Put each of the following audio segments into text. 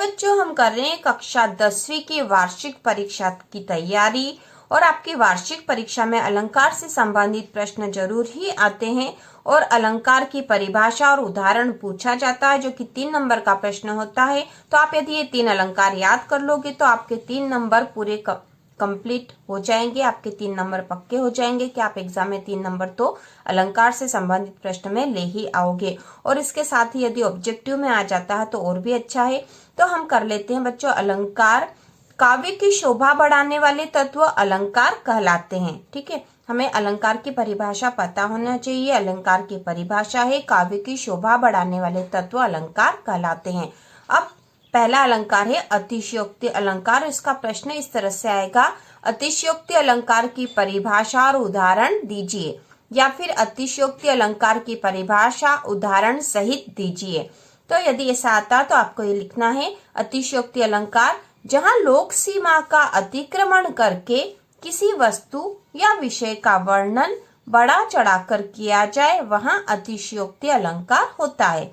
बच्चों हम कर रहे हैं कक्षा 10वीं की वार्षिक परीक्षा की तैयारी और आपकी वार्षिक परीक्षा में अलंकार से संबंधित प्रश्न जरूर ही आते हैं और अलंकार की परिभाषा और उदाहरण पूछा जाता है जो कि 3 नंबर का प्रश्न होता है। तो आप यदि ये 3 अलंकार याद कर लोगे तो आपके 3 नंबर पूरे कंप्लीट हो जाएंगे, आपके 3 नंबर पक्के हो जाएंगे कि आप एग्जाम में 3 नंबर तो अलंकार से संबंधित प्रश्न में ले ही आओगे। और इसके साथ ही यदि ऑब्जेक्टिव में आ जाता है तो और भी अच्छा है। तो हम कर लेते हैं बच्चों अलंकार। काव्य की शोभा बढ़ाने वाले तत्व अलंकार कहलाते हैं। ठीक है, हमें अलंकार की परिभाषा पता होना चाहिए। अलंकार की परिभाषा है काव्य की शोभा बढ़ाने वाले तत्व अलंकार कहलाते हैं। अब पहला अलंकार है अतिशयोक्ति अलंकार। इसका प्रश्न इस तरह से आएगा, अतिशयोक्ति अलंकार की परिभाषा और उदाहरण दीजिए, या फिर अतिशयोक्ति अलंकार की परिभाषा उदाहरण सहित दीजिए। तो यदि ऐसा आता तो आपको ये लिखना है, अतिशयोक्ति अलंकार जहां लोक सीमा का अतिक्रमण करके किसी वस्तु या विषय का वर्णन बढ़ा चढ़ाकर किया जाए वहां अतिशयोक्ति अलंकार होता है।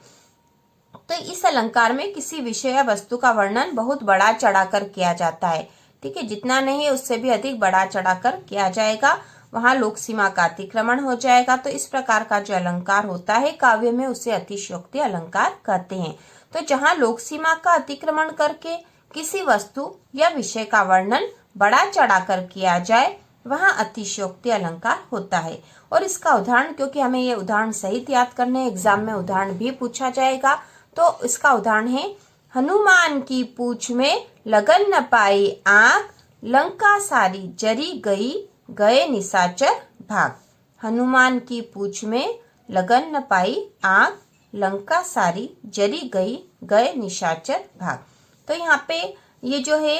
तो इस अलंकार में किसी विषय या वस्तु का वर्णन बहुत बड़ा चढ़ाकर किया जाता है। ठीक है, जितना नहीं उससे भी अधिक बड़ा चढ़ाकर किया जाएगा, वहां लोक सीमा का अतिक्रमण हो जाएगा। तो इस प्रकार का जो अलंकार होता है काव्य में उसे अतिशयोक्ति अलंकार कहते हैं। तो जहां लोक सीमा का अतिक्रमण करके किसी वस्तु या विषय का वर्णन बड़ा चढ़ाकर किया जाए वहां अतिशयोक्ति अलंकार होता है। और इसका उदाहरण, क्योंकि हमें ये उदाहरण सहित याद करने, एग्जाम में उदाहरण भी पूछा जाएगा, तो इसका उदाहरण है, हनुमान की पूंछ में लगन न पाई आंख, लंका सारी जरी गई, गए निशाचर भाग। हनुमान की पूंछ में लगन न पाई आंख, लंका सारी जरी गई, गए निशाचर भाग। तो यहाँ पे ये जो है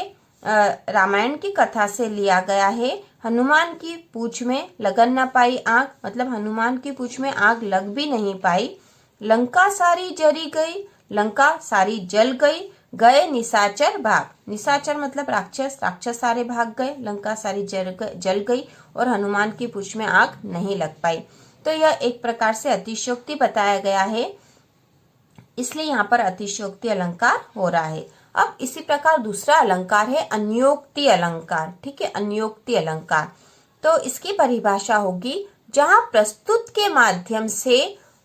रामायण की कथा से लिया गया है। हनुमान की पूंछ में लगन न पाई आंख, मतलब हनुमान की पूंछ में आग लग भी नहीं पाई। लंका सारी जरी गई, लंका सारी जल गई, गए निशाचर भाग। निशाचर मतलब राक्षस, राक्षस सारे भाग गए, लंका सारी जल गई और हनुमान की पूंछ में आग नहीं लग पाई। तो यह एक प्रकार से अतिशयोक्ति बताया गया है, इसलिए यहाँ पर अतिशयोक्ति अलंकार हो रहा है। अब इसी प्रकार दूसरा अलंकार है अन्योक्ति अलंकार। ठीक है, अन्योक्ति अलंकार। तो इसकी परिभाषा होगी, जहां प्रस्तुत के माध्यम से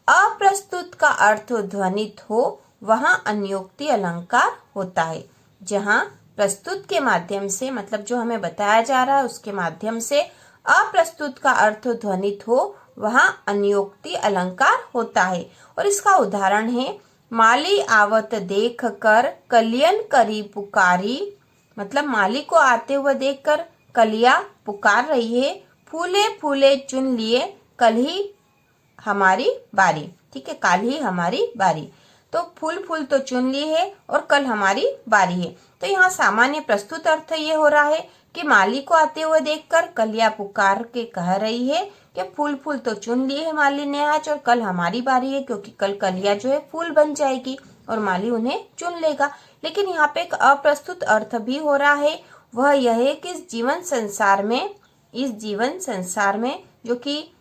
अप्रस्तुत का अर्थ ध्वनित हो वहां अन्योक्ति अलंकार होता है। जहां प्रस्तुत के माध्यम से, मतलब जो हमें बताया जा रहा है उसके माध्यम से अप्रस्तुत का अर्थ ध्वनित हो वहां अन्योक्ति अलंकार होता है। और इसका उदाहरण है, माली आवत देख कर कलियन करी पुकारी, मतलब माली को आते हुए देखकर कलिया पुकार रही है। फूले फूले चुन लिए कल ही हमारी बारी। ठीक है, कल ही हमारी बारी। तो फूल फूल तो चुन लिए है और कल हमारी बारी है। तो यहाँ सामान्य प्रस्तुत अर्थ ये हो रहा है कि माली को आते हुए देखकर कलिया पुकार के कह रही है कि फूल फूल तो चुन लिए है माली ने आज, और कल हमारी बारी है, क्योंकि कल कलिया जो है फूल बन जाएगी और माली उन्हें चुन लेगा। लेकिन यहाँ पे एक अप्रस्तुत अर्थ भी हो रहा है, वह यह है कि इस जीवन संसार में जो कि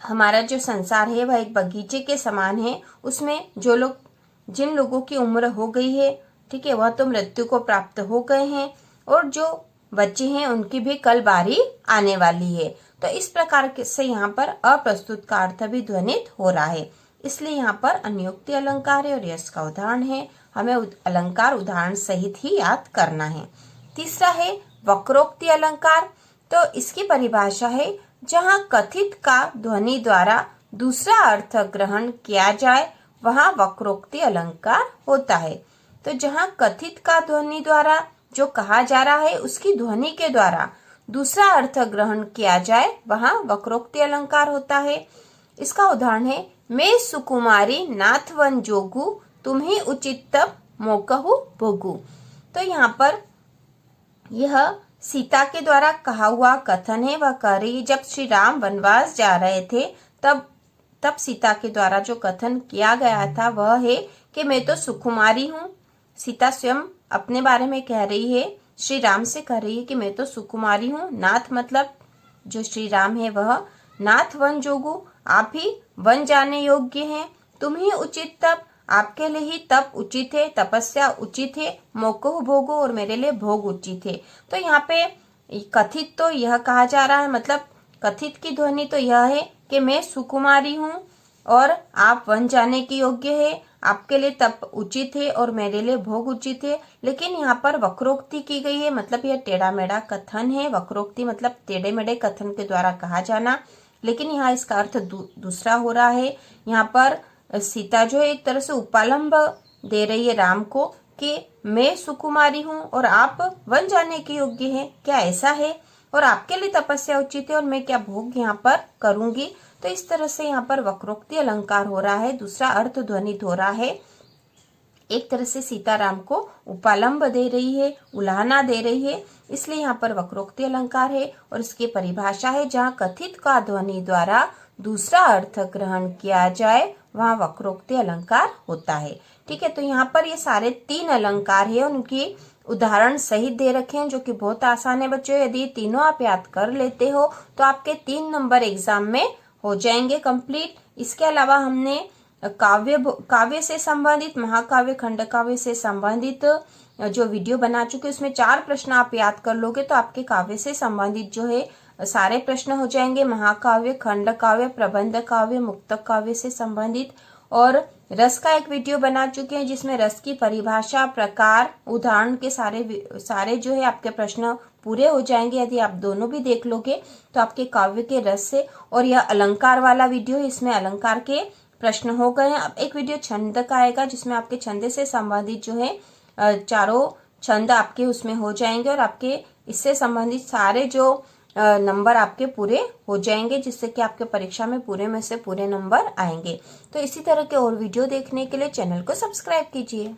हमारा जो संसार है वह एक बगीचे के समान है। उसमें जिन लोगों की उम्र हो गई है, ठीक है, वह तो मृत्यु को प्राप्त हो गए हैं, और जो बच्चे हैं उनकी भी कल बारी आने वाली है। तो इस प्रकार से यहाँ पर अप्रस्तुत का अर्थ भी ध्वनित हो रहा है, इसलिए यहाँ पर अन्योक्ति अलंकार है और यश का उदाहरण है। हमें अलंकार उदाहरण सहित ही याद करना है। तीसरा है वक्रोक्ति अलंकार। तो इसकी परिभाषा है, जहाँ कथित का ध्वनि द्वारा दूसरा अर्थ ग्रहण किया जाए वहां वक्रोक्ति अलंकार होता है। तो जहाँ कथित का ध्वनि द्वारा जो कहा जा रहा है उसकी ध्वनि के द्वारा दूसरा अर्थ ग्रहण किया जाए वहां वक्रोक्ति अलंकार होता है। इसका उदाहरण है, मैं सुकुमारी नाथ वन जोगू, तुम्हें उचित तब मोकहु भोगू। तो यहाँ पर यह सीता के द्वारा कहा हुआ कथन है। वह कह रही, जब श्री राम वनवास जा रहे थे तब सीता के द्वारा जो कथन किया गया था वह है कि मैं तो सुकुमारी हूँ। सीता स्वयं अपने बारे में कह रही है, श्री राम से कह रही है कि मैं तो सुकुमारी हूँ। नाथ मतलब जो श्री राम है वह, नाथ वन जोगू, आप ही वन जाने योग्य हैं। तुम ही उचित तब, आपके लिए ही तप उचित है, तपस्या उचित है, मोको भोगो और मेरे लिए भोग उचित है। तो यहाँ पे कथित तो यह कहा जा रहा है, मतलब कथित की ध्वनि तो यह है कि मैं सुकुमारी हूँ और आप वन जाने के योग्य है, आपके लिए तप उचित है और मेरे लिए भोग उचित है। लेकिन यहाँ पर वक्रोक्ति की गई है, मतलब यह टेढ़ा मेढ़ा कथन है। वक्रोक्ति मतलब टेढ़े मेढ़े कथन के द्वारा कहा जाना, लेकिन यहाँ इसका अर्थ दूसरा हो रहा है। यहाँ पर सीता जो है एक तरह से उपालंब दे रही है राम को कि मैं सुकुमारी हूँ और आप वन जाने के योग्य हैं, क्या ऐसा है? और आपके लिए तपस्या उचित है और मैं क्या भोग यहाँ पर करूंगी। तो इस तरह से यहाँ पर वक्रोक्ति अलंकार हो रहा है, दूसरा अर्थ ध्वनित हो रहा है। एक तरह से सीताराम को उपालंब दे रही है, उलाहना दे रही है, इसलिए यहाँ पर वक्रोक्ति अलंकार है। और इसकी परिभाषा है, जहाँ कथित का ध्वनि द्वारा दूसरा अर्थ ग्रहण किया जाए वहां वक्रोक्ति अलंकार होता है। ठीक है, तो यहाँ पर ये सारे 3 अलंकार है, उनकी उदाहरण सहित दे रखे हैं, जो कि बहुत आसान है बच्चों। यदि तीनों आप याद कर लेते हो तो आपके 3 नंबर एग्जाम में हो जाएंगे कंप्लीट। इसके अलावा हमने काव्य से संबंधित, महाकाव्य, खंड काव्य से संबंधित जो वीडियो बना चुके उसमें 4 प्रश्न आप याद कर लोगे तो आपके काव्य से संबंधित जो है सारे प्रश्न हो जाएंगे। महाकाव्य, खंड काव्य, प्रबंध काव्य, मुक्तक काव्य से संबंधित। और रस का एक वीडियो बना चुके हैं जिसमें रस की परिभाषा, प्रकार, उदाहरण के सारे जो है आपके प्रश्न पूरे हो जाएंगे। यदि आप दोनों भी देख लोगे तो आपके काव्य के रस से। और यह अलंकार वाला वीडियो है, इसमें अलंकार के प्रश्न हो गए हैं। अब एक वीडियो छंद का आएगा जिसमें आपके छंद से संबंधित जो है चारों छंद आपके उसमें हो जाएंगे और आपके इससे संबंधित सारे जो नंबर आपके पूरे हो जाएंगे, जिससे कि आपके परीक्षा में पूरे में से पूरे नंबर आएंगे। तो इसी तरह के और वीडियो देखने के लिए चैनल को सब्सक्राइब कीजिए।